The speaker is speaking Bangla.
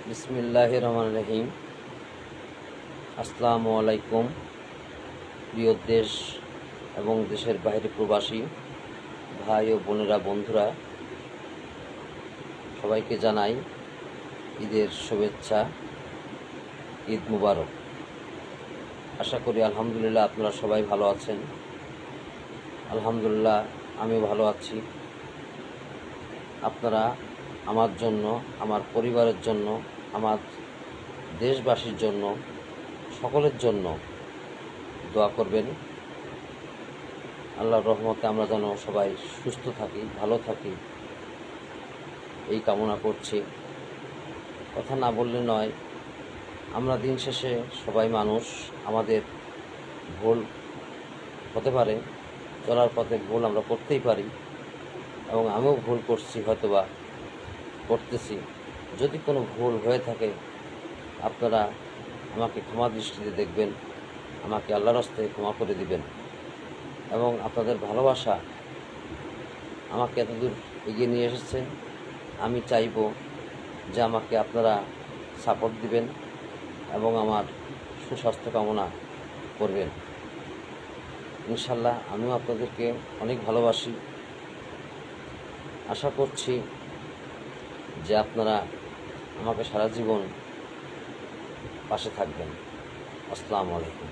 বিসমিল্লাহির রহমানির রহিম। আসসালামু আলাইকুম। প্রিয় দেশ এবং দেশের বাইরে প্রবাসী ভাই ও বোনেরা, বন্ধুরা, সবাইকে জানাই ঈদের শুভেচ্ছা। ঈদ মুবারক। আশা করি আলহামদুলিল্লাহ আপনারা সবাই ভালো আছেন। আলহামদুলিল্লাহ আমিও ভালো আছি। আপনারা আমার জন্য, আমার পরিবারের জন্য, আমার দেশবাসীর জন্য, সকলের জন্য দোয়া করবেন। আল্লাহর রহমতে আমরা যেন সবাই সুস্থ থাকি, ভালো থাকি, এই কামনা করছি। কথা না বললে নয়, আমরা দিন শেষে সবাই মানুষ, আমাদের ভুল হতে পারে, চলার পথে ভুল আমরা করতেই পারি, এবং আমিও ভুল করছি, হয়তোবা করতেছি। যদি কোনো ভুল হয়ে থাকে আপনারা আমাকে ক্ষমা দৃষ্টিতে দেখবেন, আমাকে আল্লাহর হস্তে ক্ষমা করে দিবেন, এবং আপনাদের ভালোবাসা আমাকে এতদূর এগিয়ে নিয়ে এসেছে। আমি চাইব যে আমাকে আপনারা সাপোর্ট দিবেন এবং আমার সুস্বাস্থ্য কামনা করবেন। ইনশাল্লাহ আমিও আপনাদেরকে অনেক ভালোবাসি। আশা করছি যে আপনারা আমাকে সারা জীবন পাশে থাকবেন। আসসালামু আলাইকুম।